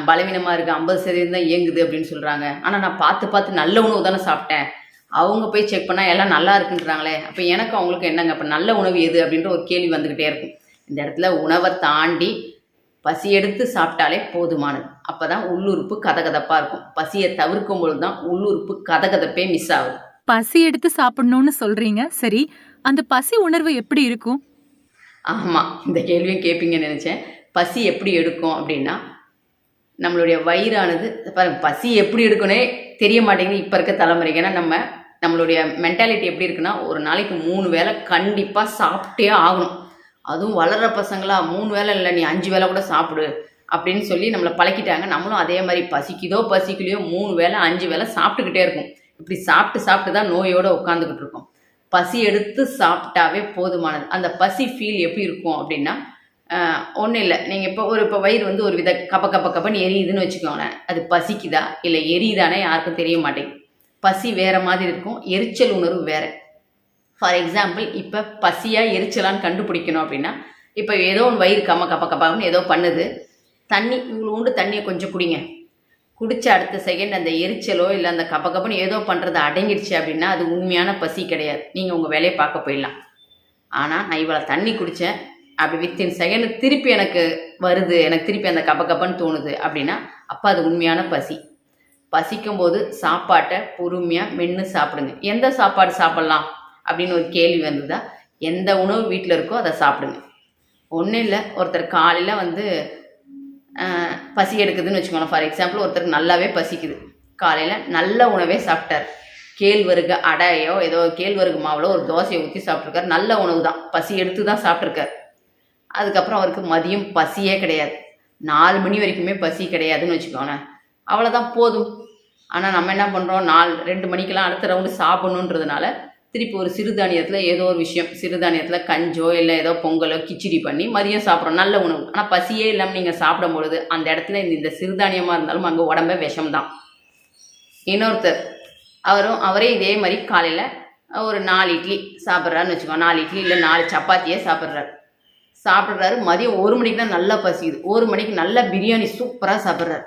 பலவீனமாக இருக்குது, 50% தான் இயங்குது அப்படின்னு சொல்கிறாங்க. ஆனால் நான் பார்த்து பார்த்து நல்ல உணவு தானே சாப்பிட்டேன், அவங்க போய் செக் பண்ணால் எல்லாம் நல்லா இருக்குன்றாங்களே, அப்போ எனக்கும் அவங்களுக்கும் என்னங்க, அப்போ நல்ல உணவு எது அப்படின்ற ஒரு கேள்வி வந்துக்கிட்டே இருக்கும். இந்த இடத்துல உணவை தாண்டி பசி எடுத்து சாப்பிட்டாலே போதுமானது. அப்போ தான் உள்ளுறுப்பு கதகதப்பாக இருக்கும். பசியை தவிர்க்கும் பொழுது தான் உள்ளுறுப்பு கதகதப்பே மிஸ் ஆகுது. பசி எடுத்து சாப்பிடணும்னு சொல்றீங்க, சரி அந்த பசி உணர்வு எப்படி இருக்கும்? ஆமாம், இந்த கேள்வியும் கேட்பீங்கன்னு நினச்சேன். பசி எப்படி எடுக்கும் அப்படின்னா, நம்மளுடைய வயிறானது பாருங்க, பசி எப்படி எடுக்குன்னே தெரிய மாட்டேங்குது இப்போ இருக்க தலைமுறைக்கு. ஏன்னா நம்மளுடைய மென்டாலிட்டி எப்படி இருக்குன்னா, ஒரு நாளைக்கு 3 வேளை கண்டிப்பாக சாப்பிட்டே ஆகணும். அதுவும் வளர்கிற பசங்களா 3 வேளை இல்லை, நீ 5 வேளை கூட சாப்பிடு அப்படின்னு சொல்லி நம்மளை பழக்கிட்டாங்க. நம்மளும் அதே மாதிரி பசிக்குதோ பசிக்கலையோ 3 வேளை 5 வேளை சாப்பிட்டுக்கிட்டே இருக்கும். இப்படி சாப்பிட்டு சாப்பிட்டு தான் நோயோடு உட்காந்துக்கிட்டு இருக்கோம். பசி எடுத்து சாப்பிட்டாவே போதுமானது. அந்த பசி ஃபீல் எப்படி இருக்கும் அப்படின்னா, ஒன்றும் இல்லை, நீங்கள் இப்போ வயிறு வந்து ஒரு வித கப்பன்னு எரியுதுன்னு வச்சுக்கோங்களேன், அது பசிக்குதா இல்லை எரியுதானே யாருக்கும் தெரிய மாட்டேங்குது. பசி வேறு மாதிரி இருக்கும், எரிச்சல் உணர்வு வேறு. ஃபார் எக்ஸாம்பிள், இப்போ பசியாக எரிச்சலான்னு கண்டுபிடிக்கணும் அப்படின்னா, இப்போ ஏதோ ஒன்று வயிறு கப்பன்னு ஏதோ பண்ணுது, இவ்வளோண்டு தண்ணியை கொஞ்சம் குடிங்க. குடித்த அடுத்த செகண்ட் அந்த எரிச்சலோ இல்லை அந்த கப்பன்னு ஏதோ பண்ணுறது அடங்கிடுச்சு அப்படின்னா அது உண்மையான பசி கிடையாது. நீங்கள் உங்கள் வேலையை பார்க்க போயிடலாம். ஆனால் நான் இவ்வளோ தண்ணி குடித்தேன், அப்படி வித்தின் செகண்ட் திருப்பி எனக்கு வருது, எனக்கு திருப்பி அந்த கப்பன்னு தோணுது அப்படின்னா அப்போ அது உண்மையான பசி. பசிக்கும்போது சாப்பாட்டை பொறுமையாக மென்று சாப்பிடுங்க. எந்த சாப்பாடு சாப்பிட்லாம் அப்படின்னு ஒரு கேள்வி வந்ததா, எந்த உணவு வீட்டில் இருக்கோ அதை சாப்பிடுங்க. ஒன்றும் இல்லை, ஒருத்தர் காலையில் வந்து பசி எடுக்குதுன்னு வச்சுக்கோங்களேன். ஃபார் எக்ஸாம்பிள், ஒருத்தருக்கு நல்லாவே பசிக்குது, காலையில் நல்ல உணவே சாப்பிட்டார், கேழ்வரகு அடையோ ஏதோ கேழ்வரகு மாவில் ஒரு தோசையை ஊற்றி சாப்பிட்ருக்காரு, நல்ல உணவு தான், பசி எடுத்து தான் சாப்பிட்ருக்கார். அதுக்கப்புறம் அவருக்கு மதியம் பசியே கிடையாது, 4 மணி வரைக்குமே பசி கிடையாதுன்னு வச்சுக்கோங்களேன். அவ்வளோதான், போதும். ஆனால் நம்ம என்ன பண்ணுறோம், 2 மணிக்கெல்லாம் அடுத்த ரவுண்டு சாப்பிட்ணுன்றதுனால திருப்பி ஒரு சிறுதானியத்தில் ஏதோ ஒரு விஷயம், சிறுதானியத்தில் கஞ்சோ இல்லை ஏதோ பொங்கலோ கிச்சடி பண்ணி மதியம் சாப்பிட்றோம், நல்ல உணவு. ஆனால் பசியே இல்லாமல் நீங்கள் சாப்பிடும் பொழுது அந்த இடத்துல இந்த சிறுதானியமாக இருந்தாலும் அங்கே உடம்பே விஷம்தான். இன்னொருத்தர் அவரே இதே மாதிரி காலையில் ஒரு 4 இட்லி சாப்பிட்றாருன்னு வச்சுக்கோங்க, 4 இட்லி இல்லை 4 சப்பாத்தியே சாப்பிட்றாரு. சாப்பிட்றாரு. மதியம் 1 மணிக்கு தான் நல்லா பசிக்குது. 1 மணிக்கு நல்லா பிரியாணி சூப்பராக சாப்பிட்றாரு.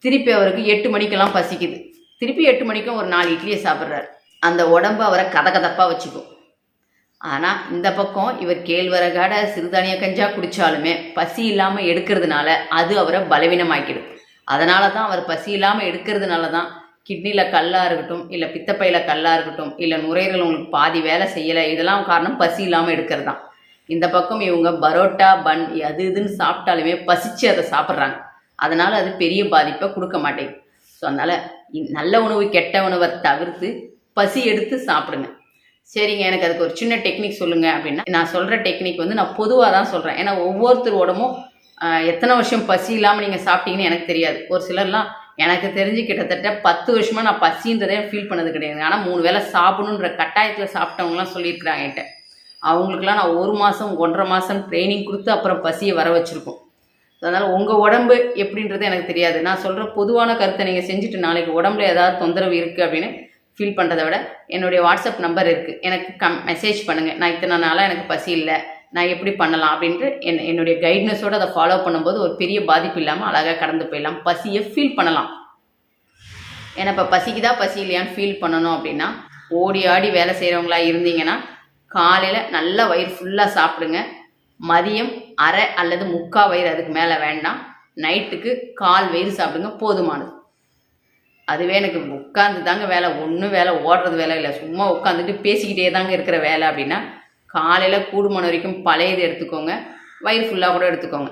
திருப்பி அவருக்கு 8 மணிக்கெல்லாம் பசிக்குது. திருப்பி 8 மணிக்கும் ஒரு 4 இட்லியை சாப்பிட்றாரு. அந்த உடம்பு அவரை கதகதப்பாக வச்சுக்கும். ஆனால் இந்த பக்கம் இவர் கேழ்வரகாட சிறுதானிய கஞ்சா குடித்தாலுமே பசி இல்லாமல் எடுக்கிறதுனால அது அவரை பலவீனமாக்கிடுது. அதனால தான் அவர் பசி இல்லாமல் எடுக்கிறதுனால தான் கிட்னியில் கல்லாக இருக்கட்டும், இல்லை பித்தப்பையில் கல்லாக இருக்கட்டும், இல்லை நுரையீரல் உங்களுக்கு பாதி வேலை செய்யலை, இதெல்லாம் காரணம் பசி இல்லாமல் எடுக்கிறது தான். இந்த பக்கம் இவங்க பரோட்டா பன் அது இதுன்னு சாப்பிட்டாலுமே பசிச்சு அதை சாப்பிட்றாங்க. அதனால் அது பெரிய பாதிப்பை கொடுக்க மாட்டேங்குது. ஸோ அதனால் நல்ல உணவு கெட்ட உணவை தவிர்த்து பசி எடுத்து சாப்பிடுங்க. சரிங்க, எனக்கு அதுக்கு ஒரு சின்ன டெக்னிக் சொல்லுங்கள் அப்படின்னா, நான் சொல்கிற டெக்னிக் வந்து நான் பொதுவாக தான் சொல்கிறேன். ஏன்னா ஒவ்வொருத்தரோடமும் எத்தனை வருஷம் பசி இல்லாமல் நீங்கள் சாப்பிட்டீங்கன்னு எனக்கு தெரியாது. ஒரு சிலர்லாம் எனக்கு தெரிஞ்சு கிட்டத்தட்ட 10 வருஷமாக நான் பசின்றதே ஃபீல் பண்ணது கிடையாது. ஆனால் 3 வேளை சாப்பிடணுன்ற கட்டாயத்தில் சாப்பிட்டவங்களாம் சொல்லியிருக்கிறாங்க என்கிட்ட. அவங்களுக்குலாம் நான் 1 மாதம் 1.5 மாதம் ட்ரைனிங் கொடுத்து அப்புறம் பசியை வர வச்சுருக்கோம். அதனால் உங்கள் உடம்பு எப்படின்றது எனக்கு தெரியாது. நான் சொல்கிற பொதுவான கருத்தை நீங்கள் செஞ்சுட்டு நாளைக்கு உடம்புல ஏதாவது தொந்தரவு இருக்குது அப்படின்னு ஃபீல் பண்ணுறதை விட என்னுடைய வாட்ஸ்அப் நம்பர் இருக்குது, எனக்கு மெசேஜ் பண்ணுங்கள். நான் இத்தனை நாளாக எனக்கு பசி இல்லை, நான் எப்படி பண்ணலாம் அப்படின்ட்டு என்னுடைய கைட்னஸோடு அதை ஃபாலோ பண்ணும்போது ஒரு பெரிய பாதிப்பு இல்லாமல் அழகாக கடந்து போயிடலாம். பசியை ஃபீல் பண்ணலாம். ஏன்னா இப்போ பசிக்குதா பசி இல்லையான்னு ஃபீல் பண்ணணும் அப்படின்னா ஓடி ஆடி வேலை செய்கிறவங்களா இருந்தீங்கன்னா காலையில் நல்லா வயிறு ஃபுல்லாக சாப்பிடுங்க. மதியம் அரை அல்லது 3/4 வயிறு, அதுக்கு மேலே வேண்டாம். நைட்டுக்கு 1/4 வயிறு சாப்பிடுங்க, போதுமானது. அதுவே எனக்கு உட்காந்து தாங்க வேலை, ஒன்றும் வேலை ஓடுறது வேலை இல்லை, சும்மா உட்காந்துட்டு பேசிக்கிட்டே தாங்க இருக்கிற வேலை அப்படின்னா காலையில் கூடுமான வரைக்கும் பழையது எடுத்துக்கோங்க, வயிறு ஃபுல்லாக கூட எடுத்துக்கோங்க.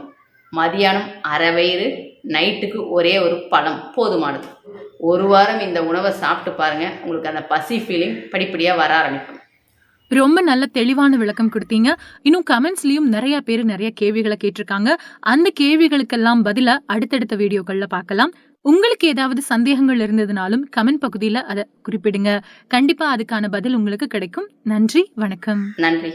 மதியானம் அரை வயிறு, நைட்டுக்கு ஒரே ஒரு பழம் போதுமானது. 1 வாரம் இந்த உணவை சாப்பிட்டு பாருங்கள், உங்களுக்கு அந்த பசி ஃபீலிங் படிப்படியாக வர ஆரம்பிக்கும். ரொம்ப நல்ல தெளிவான விளக்கம் கொடுத்தீங்க. இன்னும் கமெண்ட்ஸ்லயும் நிறைய பேர் நிறைய கேள்விகளை கேட்டிருக்காங்க. அந்த கேள்விகளுக்கெல்லாம் பதிலா அடுத்தடுத்த வீடியோக்கள்ல பார்க்கலாம். உங்களுக்கு ஏதாவது சந்தேகங்கள் இருந்ததுனாலும் கமெண்ட் பகுதியில அதை குறிப்பிடுங்க. கண்டிப்பா அதுக்கான பதில் உங்களுக்கு கிடைக்கும். நன்றி, வணக்கம். நன்றி.